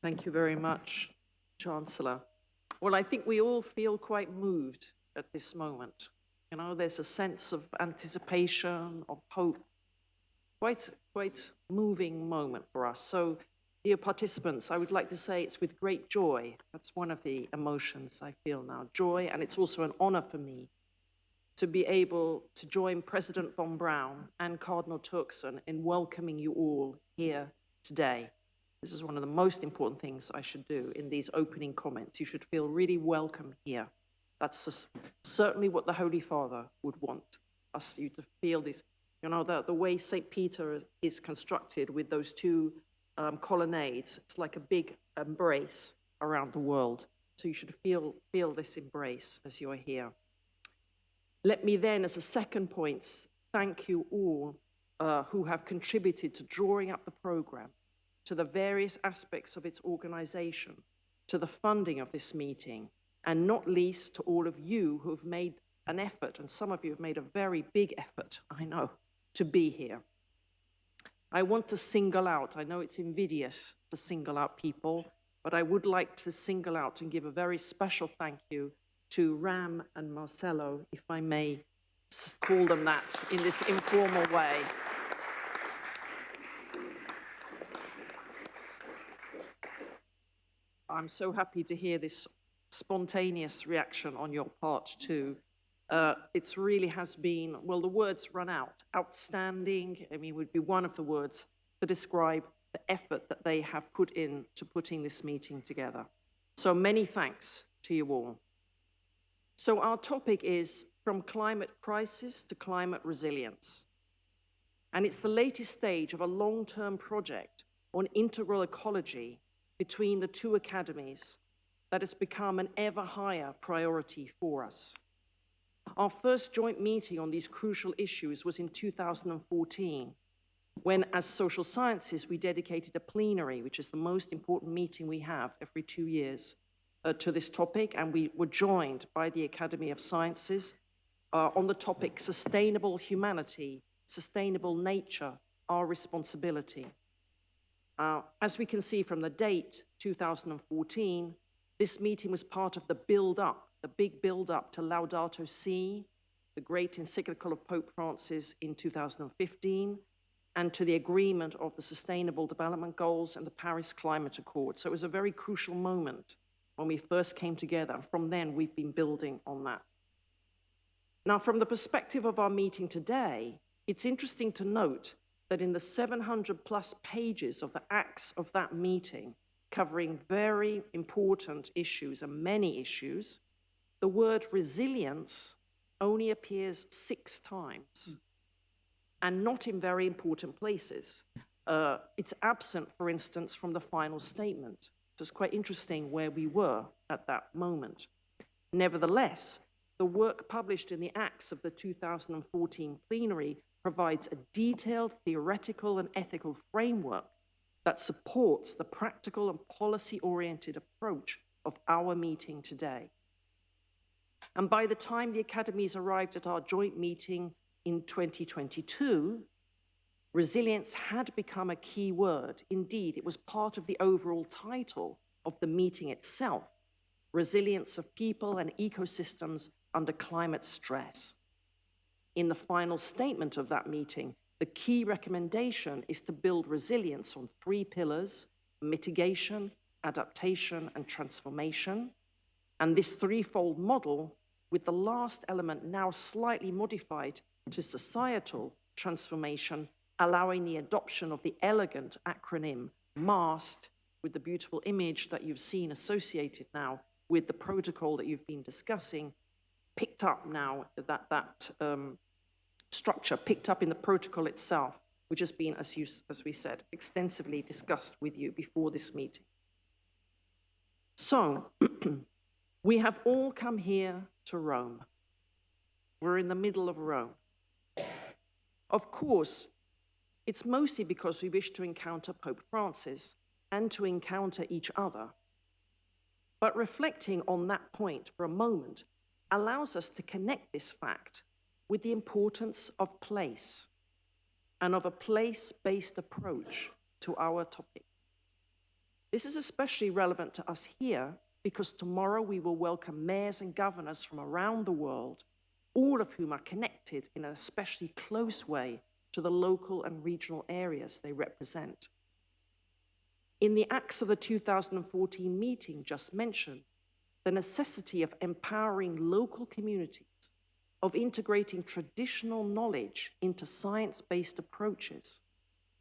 Thank you very much, Chancellor. Well, I think we all feel quite moved at this moment. You know, there's a sense of anticipation, of hope, quite moving moment for us. So, dear participants, I would like to say it's with great joy. That's one of the emotions I feel now, joy, and it's also an honor for me to be able to join President von Braun and Cardinal Turkson in welcoming you all here today. This is one of the most important things I should do in these opening comments. You should feel really welcome here. That's certainly what the Holy Father would want you to feel this. You know, the way St. Peter is constructed with those two colonnades, it's like a big embrace around the world. So you should feel this embrace as you're here. Let me then, as a second point, thank you all who have contributed to drawing up the program, to the various aspects of its organization, to the funding of this meeting, and not least to all of you who have made an effort, and some of you have made a very big effort, I know, to be here. I want to single out, I know it's invidious to single out people, but I would like to single out and give a very special thank you to Ram and Marcelo, if I may call them that in this informal way. I'm so happy to hear this spontaneous reaction on your part too. It really has been, well, the words run out. Outstanding, I mean, would be one of the words to describe the effort that they have put in to putting this meeting together. So many thanks to you all. So our topic is From Climate Crisis to Climate Resilience. And it's the latest stage of a long-term project on integral ecology between the two academies that has become an ever higher priority for us. Our first joint meeting on these crucial issues was in 2014, when as social sciences, we dedicated a plenary, which is the most important meeting we have every 2 years, to this topic, and we were joined by the Academy of Sciences on the topic Sustainable Humanity, Sustainable Nature, Our Responsibility. As we can see from the date, 2014, this meeting was part of the build-up, the big build-up to Laudato Si, the great encyclical of Pope Francis in 2015, and to the agreement of the Sustainable Development Goals and the Paris Climate Accord. So it was a very crucial moment when we first came together. From then, we've been building on that. Now, from the perspective of our meeting today, it's interesting to note that in the 700 plus pages of the acts of that meeting, covering very important issues and many issues, the word resilience only appears 6 times, and not in very important places. It's absent, for instance, from the final statement. So it's quite interesting where we were at that moment. Nevertheless, the work published in the Acts of the 2014 plenary provides a detailed theoretical and ethical framework that supports the practical and policy-oriented approach of our meeting today. And by the time the Academies arrived at our joint meeting in 2022, resilience had become a key word. Indeed, it was part of the overall title of the meeting itself, Resilience of People and Ecosystems under Climate Stress. In the final statement of that meeting, the key recommendation is to build resilience on 3 pillars: mitigation, adaptation, and transformation. And this threefold model, with the last element now slightly modified to societal transformation, allowing the adoption of the elegant acronym MAST, with the beautiful image that you've seen associated now with the protocol that you've been discussing, picked up now, that structure picked up in the protocol itself, which has been, as we said, extensively discussed with you before this meeting. So, we have all come here to Rome. We're in the middle of Rome. Of course, it's mostly because we wish to encounter Pope Francis and to encounter each other. But reflecting on that point for a moment allows us to connect this fact with the importance of place and of a place-based approach to our topic. This is especially relevant to us here because tomorrow we will welcome mayors and governors from around the world, all of whom are connected in an especially close way to the local and regional areas they represent. In the acts of the 2014 meeting just mentioned, the necessity of empowering local communities, of integrating traditional knowledge into science-based approaches,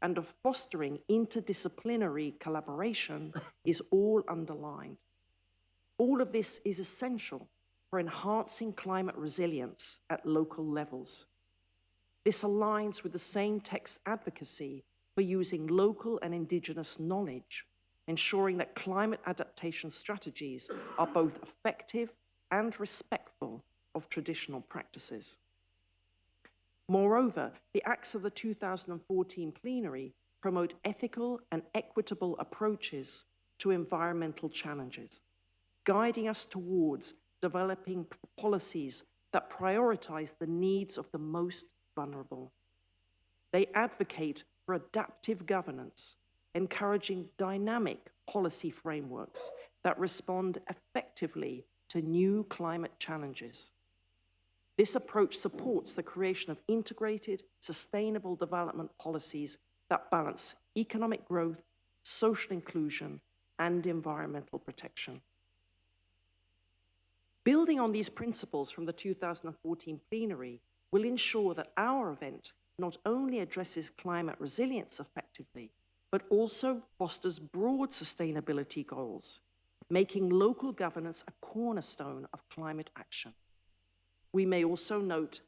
and of fostering interdisciplinary collaboration is all underlined. All of this is essential for enhancing climate resilience at local levels. This aligns with the same text advocacy for using local and indigenous knowledge, ensuring that climate adaptation strategies are both effective and respectful of traditional practices. Moreover, the acts of the 2014 plenary promote ethical and equitable approaches to environmental challenges, guiding us towards developing policies that prioritize the needs of the most vulnerable. They advocate for adaptive governance, encouraging dynamic policy frameworks that respond effectively to new climate challenges. This approach supports the creation of integrated, sustainable development policies that balance economic growth, social inclusion, and environmental protection. Building on these principles from the 2014 plenary will ensure that our event not only addresses climate resilience effectively, but also fosters broad sustainability goals, making local governance a cornerstone of climate action. We may also note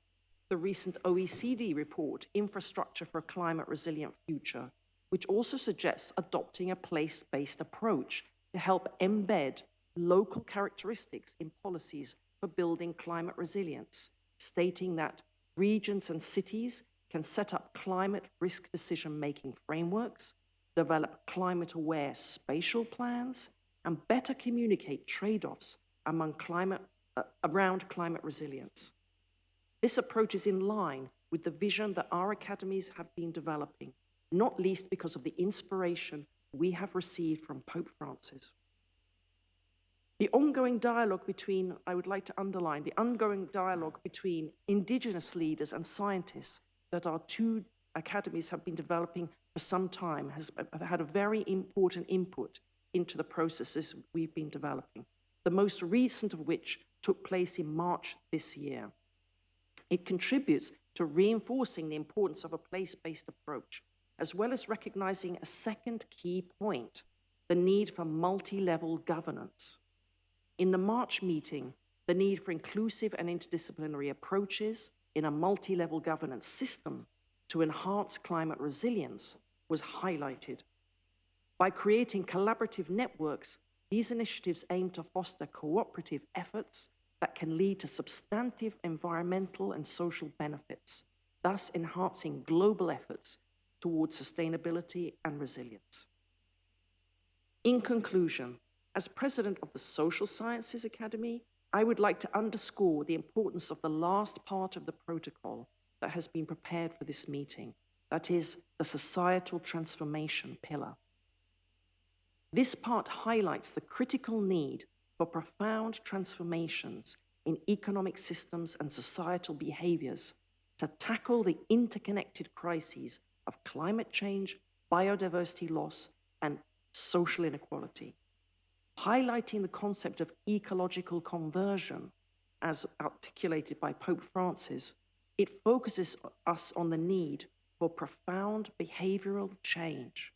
the recent OECD report, Infrastructure for a Climate Resilient Future, which also suggests adopting a place-based approach to help embed local characteristics in policies for building climate resilience, stating that regions and cities can set up climate risk decision-making frameworks, develop climate-aware spatial plans, and better communicate trade-offs around climate resilience. This approach is in line with the vision that our academies have been developing, not least because of the inspiration we have received from Pope Francis. The ongoing dialogue between, I would like to underline, the ongoing dialogue between indigenous leaders and scientists that our two academies have been developing for some time has had a very important input into the processes we've been developing, the most recent of which took place in March this year. It contributes to reinforcing the importance of a place-based approach, as well as recognizing a second key point, the need for multi-level governance. In the March meeting, the need for inclusive and interdisciplinary approaches in a multi-level governance system to enhance climate resilience was highlighted. By creating collaborative networks, these initiatives aim to foster cooperative efforts that can lead to substantive environmental and social benefits, thus enhancing global efforts towards sustainability and resilience. In conclusion, as president of the Social Sciences Academy, I would like to underscore the importance of the last part of the protocol that has been prepared for this meeting, that is, the societal transformation pillar. This part highlights the critical need for profound transformations in economic systems and societal behaviors to tackle the interconnected crises of climate change, biodiversity loss, and social inequality. Highlighting the concept of ecological conversion, as articulated by Pope Francis, it focuses us on the need for profound behavioral change.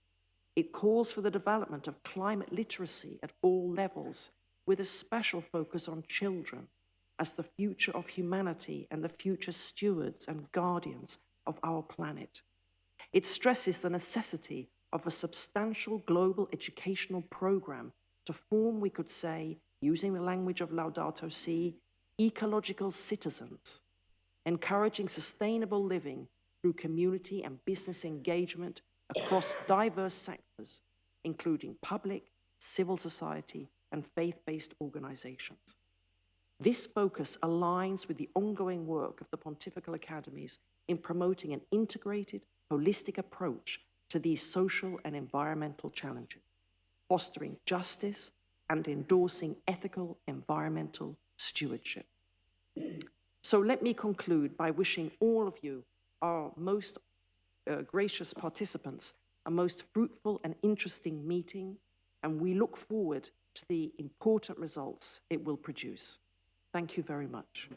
It calls for the development of climate literacy at all levels, with a special focus on children as the future of humanity and the future stewards and guardians of our planet. It stresses the necessity of a substantial global educational program to form, we could say, using the language of Laudato Si, ecological citizens, encouraging sustainable living through community and business engagement across diverse sectors, including public, civil society, and faith-based organizations. This focus aligns with the ongoing work of the Pontifical Academies in promoting an integrated, holistic approach to these social and environmental challenges, fostering justice, and endorsing ethical environmental stewardship. So let me conclude by wishing all of you, our most gracious participants, a most fruitful and interesting meeting, and we look forward to the important results it will produce. Thank you very much.